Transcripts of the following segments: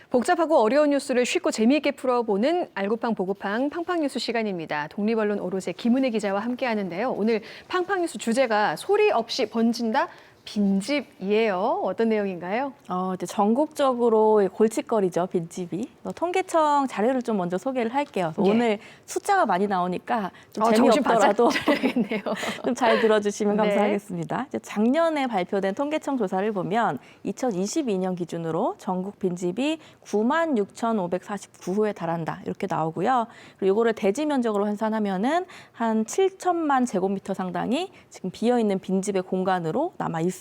복잡하고 어려운 뉴스를 쉽고 재미있게 풀어보는 알고팡 보고팡 팡팡뉴스 시간입니다. 독립언론 오롯의 김은혜 기자와 함께하는데요. 오늘 팡팡뉴스 주제가 소리 없이 번진다? 빈집이에요. 어떤 내용인가요? 이제 전국적으로 골칫거리죠, 빈집이. 통계청 자료를 좀 먼저 소개를 할게요. 예. 오늘 숫자가 많이 나오니까 좀 정신 재미없더라도 바짝 차려야겠네요. 좀 잘 들어주시면 네. 감사하겠습니다. 이제 작년에 발표된 통계청 조사를 보면 2022년 기준으로 전국 빈집이 96,549호에 달한다 이렇게 나오고요. 그리고 이거를 대지 면적으로 환산하면은 한 7천만 제곱미터 상당이 지금 비어 있는 빈집의 공간으로 남아 있어요.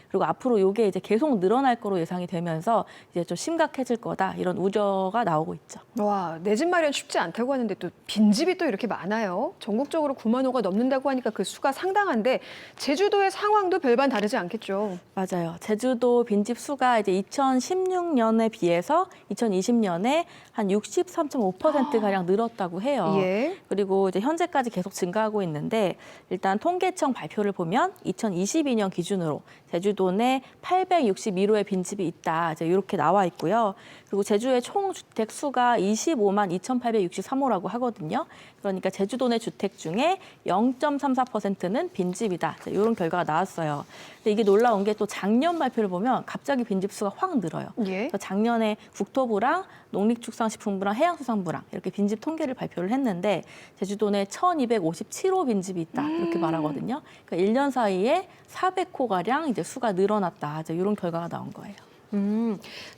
그리고 앞으로 이게 이제 계속 늘어날 거로 예상이 되면서 이제 좀 심각해질 거다 이런 우려가 나오고 있죠. 와, 내 집 마련 쉽지 않다고 하는데 또 빈집이 또 이렇게 많아요. 전국적으로 9만 호가 넘는다고 하니까 그 수가 상당한데 제주도의 상황도 별반 다르지 않겠죠. 맞아요. 제주도 빈집 수가 이제 2016년에 비해서 2020년에 한 63.5%가량 늘었다고 해요. 예. 그리고 이제 현재까지 계속 증가하고 있는데 일단 통계청 발표를 보면 2022년 기준으로 제주도 내 861호의 빈집이 있다. 이제 이렇게 나와 있고요. 그리고 제주의 총 주택 수가 25만 2,863호라고 하거든요. 그러니까 제주도 내 주택 중에 0.34%는 빈집이다. 이런 결과가 나왔어요. 근데 이게 놀라운 게 또 작년 발표를 보면 갑자기 빈집 수가 확 늘어요. 예. 그래서 작년에 국토부랑 농림축산식품부랑 해양수산부랑 이렇게 빈집 통계를 발표를 했는데 제주도 내 1,257호 빈집이 있다 이렇게 말하거든요. 그러니까 1년 사이에 400호가량 이제 수가 늘어났다. 이제 이런 결과가 나온 거예요.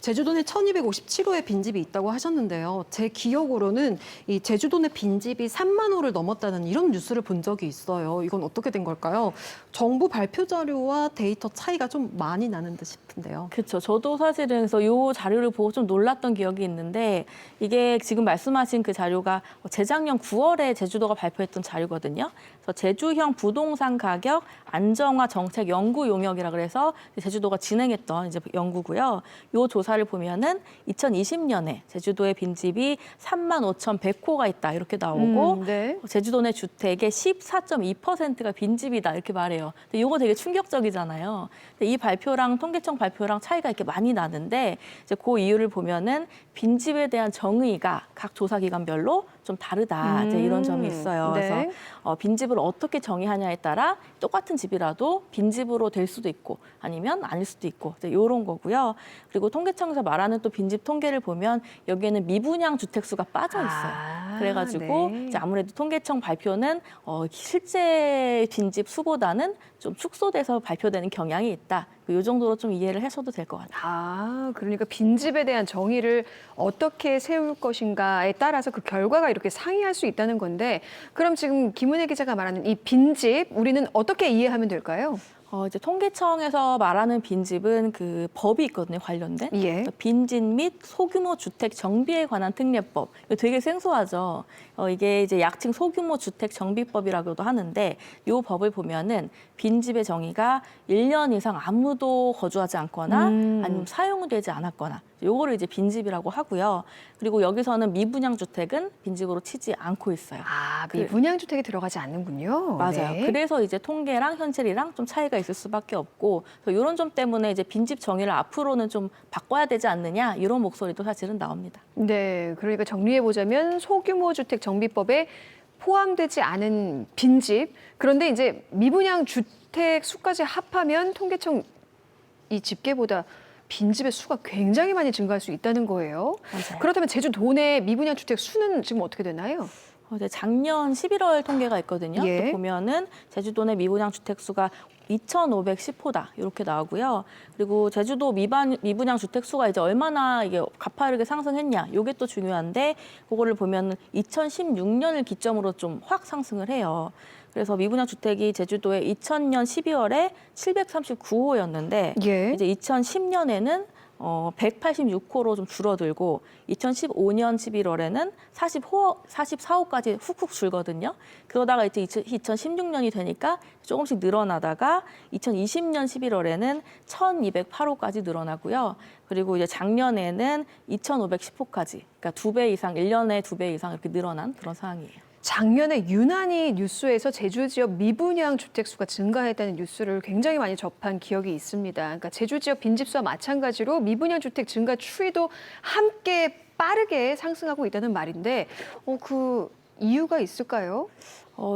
제주도 내 1,257호의 빈집이 있다고 하셨는데요. 제 기억으로는 이 제주도 내 빈집이 3만 호를 넘었다는 이런 뉴스를 본 적이 있어요. 이건 어떻게 된 걸까요? 정부 발표 자료와 데이터 차이가 좀 많이 나는 듯 싶은데요. 그렇죠. 저도 사실은 그래서 이 자료를 보고 좀 놀랐던 기억이 있는데 이게 지금 말씀하신 그 자료가 재작년 9월에 제주도가 발표했던 자료거든요. 그래서 제주형 부동산 가격 안정화 정책 연구 용역이라 그래서 제주도가 진행했던 이제 연구고요. 이 조사를 보면은 2020년에 제주도의 빈집이 35,100호가 있다 이렇게 나오고 네. 제주도 내 주택의 14.2%가 빈집이다 이렇게 말해요. 근데 이거 되게 충격적이잖아요. 근데 이 발표랑 통계청 발표랑 차이가 이렇게 많이 나는데 이제 그 이유를 보면은 빈집에 대한 정의가 각 조사 기관별로 좀 다르다 이제 이런 점이 있어요. 네. 그래서 빈집을 어떻게 정의하냐에 따라 똑같은 집이라도 빈집으로 될 수도 있고 아니면 아닐 수도 있고 이제 이런 거고요. 그리고 통계청에서 말하는 또 빈집 통계를 보면 여기에는 미분양 주택 수가 빠져 있어요. 그래가지고 네. 이제 아무래도 통계청 발표는 실제 빈집 수보다는 좀 축소돼서 발표되는 경향이 있다. 이 정도로 좀 이해를 하셔도 될 것 같아요. 아, 그러니까 빈집에 대한 정의를 어떻게 세울 것인가에 따라서 그 결과가 이렇게 상이할 수 있다는 건데 그럼 지금 김은혜 기자가 말하는 이 빈집 우리는 어떻게 이해하면 될까요? 이제 통계청에서 말하는 빈집은 그 법이 있거든요, 관련된. 예. 빈집 및 소규모 주택 정비에 관한 특례법. 이거 되게 생소하죠. 이게 이제 약칭 소규모 주택 정비법이라고도 하는데 이 법을 보면은 빈집의 정의가 1년 이상 아무도 거주하지 않거나 아니면 사용되지 않았거나 요거를 이제 빈집이라고 하고요. 그리고 여기서는 미분양 주택은 빈집으로 치지 않고 있어요. 아, 미분양 주택에 들어가지 않는군요. 맞아요. 네. 그래서 이제 통계랑 현실이랑 좀 차이가 있을 수밖에 없고 이런 점 때문에 이제 빈집 정의를 앞으로는 좀 바꿔야 되지 않느냐 이런 목소리도 사실은 나옵니다. 네, 그러니까 정리해 보자면 소규모 주택 정비법에 포함되지 않은 빈집. 그런데 이제 미분양 주택 수까지 합하면 통계청 이 집계보다 빈집의 수가 굉장히 많이 증가할 수 있다는 거예요. 맞아요. 그렇다면 제주도 내 미분양 주택 수는 지금 어떻게 되나요? 이제 작년 11월 통계가 있거든요. 예. 또 보면은 제주도 내 미분양 주택 수가 2,510호다 이렇게 나오고요. 그리고 제주도 미분양 주택 수가 이제 얼마나 이게 가파르게 상승했냐, 이게 또 중요한데 그거를 보면은 2016년을 기점으로 좀 확 상승을 해요. 그래서 미분양 주택이 제주도에 2000년 12월에 739호였는데 예. 이제 2010년에는 186호로 좀 줄어들고 2015년 11월에는 44호까지 훅훅 줄거든요. 그러다가 이제 2016년이 되니까 조금씩 늘어나다가 2020년 11월에는 1208호까지 늘어나고요. 그리고 이제 작년에는 2510호까지, 그러니까 2배 이상, 1년에 2배 이상 이렇게 늘어난 그런 상황이에요. 작년에 유난히 뉴스에서 제주 지역 미분양 주택 수가 증가했다는 뉴스를 굉장히 많이 접한 기억이 있습니다. 그러니까 제주 지역 빈집수와 마찬가지로 미분양 주택 증가 추이도 함께 빠르게 상승하고 있다는 말인데 그 이유가 있을까요?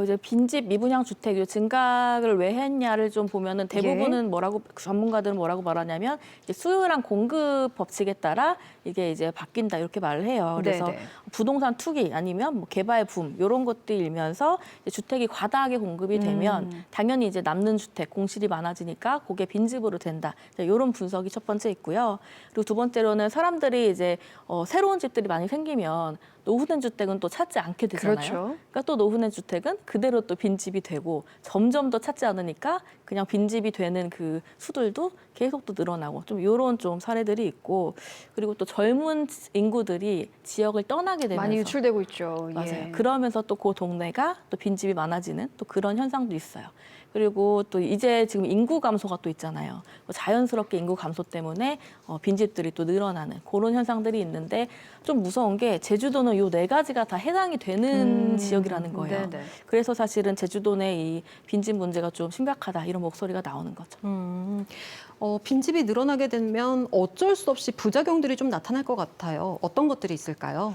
이제 빈집 미분양 주택 증가를 왜 했냐를 좀 보면은 대부분은 전문가들은 뭐라고 말하냐면 이제 수요랑 공급 법칙에 따라 이게 이제 바뀐다 이렇게 말을 해요. 그래서 네네. 부동산 투기 아니면 뭐 개발 붐 이런 것들이 일면서 이제 주택이 과다하게 공급이 되면 당연히 이제 남는 주택 공실이 많아지니까 그게 빈집으로 된다. 이런 분석이 첫 번째 있고요. 그리고 두 번째로는 사람들이 이제 새로운 집들이 많이 생기면 노후된 주택은 또 찾지 않게 되잖아요. 그렇죠. 그러니까 또 노후된 주택은 그대로 또 빈집이 되고 점점 더 찾지 않으니까 그냥 빈집이 되는 그 수들도 계속 또 늘어나고 좀 이런 좀 사례들이 있고 그리고 또 젊은 인구들이 지역을 떠나게 되면서 많이 유출되고 있죠. 맞아요. 예. 그러면서 또 그 동네가 또 빈집이 많아지는 또 그런 현상도 있어요. 그리고 또 이제 지금 인구 감소가 또 있잖아요. 자연스럽게 인구 감소 때문에 빈집들이 또 늘어나는 그런 현상들이 있는데 좀 무서운 게 제주도는 요 네 가지가 다 해당이 되는 지역이라는 거예요. 네네. 그래서 사실은 제주도 내 이 빈집 문제가 좀 심각하다 이런 목소리가 나오는 거죠. 빈집이 늘어나게 되면 어쩔 수 없이 부작용들이 좀 나타날 것 같아요. 어떤 것들이 있을까요?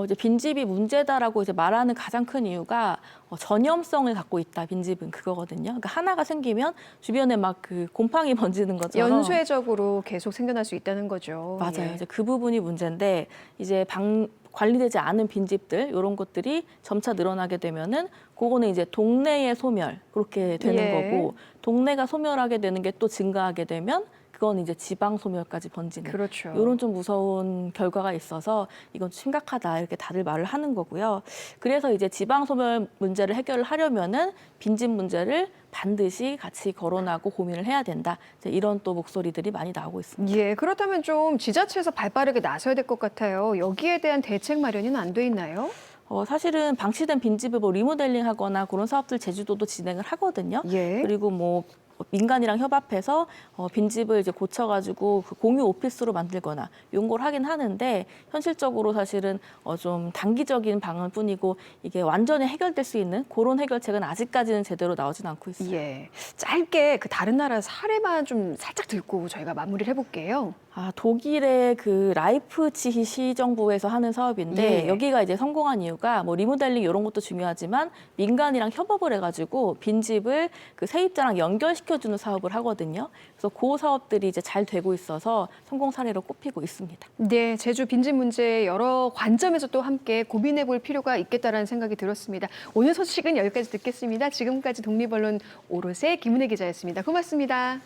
이제 빈집이 문제다라고 이제 말하는 가장 큰 이유가 전염성을 갖고 있다. 빈집은 그거거든요. 그러니까 하나가 생기면 주변에 막 그 곰팡이 번지는 것처럼 연쇄적으로 계속 생겨날 수 있다는 거죠. 맞아요. 예. 이제 그 부분이 문제인데 이제 관리되지 않은 빈집들 이런 것들이 점차 늘어나게 되면은 그거는 이제 동네의 소멸 그렇게 되는 예. 거고 동네가 소멸하게 되는 게 또 증가하게 되면 그건 이제 지방 소멸까지 번지는 그렇죠. 이런 좀 무서운 결과가 있어서 이건 심각하다 이렇게 다들 말을 하는 거고요. 그래서 이제 지방 소멸 문제를 해결을 하려면은 빈집 문제를 반드시 같이 거론하고 고민을 해야 된다. 이제 이런 또 목소리들이 많이 나오고 있습니다. 예, 그렇다면 좀 지자체에서 발빠르게 나서야 될 것 같아요. 여기에 대한 대책 마련은 안 돼 있나요? 사실은 방치된 빈집을 뭐 리모델링하거나 그런 사업들 제주도도 진행을 하거든요. 예. 그리고 뭐 민간이랑 협업해서 빈집을 이제 고쳐가지고 그 공유 오피스로 만들거나 이런 걸 하긴 하는데 현실적으로 사실은 좀 단기적인 방안일 뿐이고 이게 완전히 해결될 수 있는 그런 해결책은 아직까지는 제대로 나오진 않고 있어요. 예. 짧게 그 다른 나라 사례만 좀 살짝 듣고 저희가 마무리를 해볼게요. 독일의 그 라이프치히 시정부에서 하는 사업인데 예. 여기가 이제 성공한 이유가 뭐 리모델링 이런 것도 중요하지만 민간이랑 협업을 해가지고 빈집을 그 세입자랑 연결시켜주는 사업을 하거든요. 그래서 그 사업들이 이제 잘 되고 있어서 성공 사례로 꼽히고 있습니다. 네, 제주 빈집 문제 여러 관점에서 또 함께 고민해 볼 필요가 있겠다라는 생각이 들었습니다. 오늘 소식은 여기까지 듣겠습니다. 지금까지 독립언론 오롯의 김은혜 기자였습니다. 고맙습니다.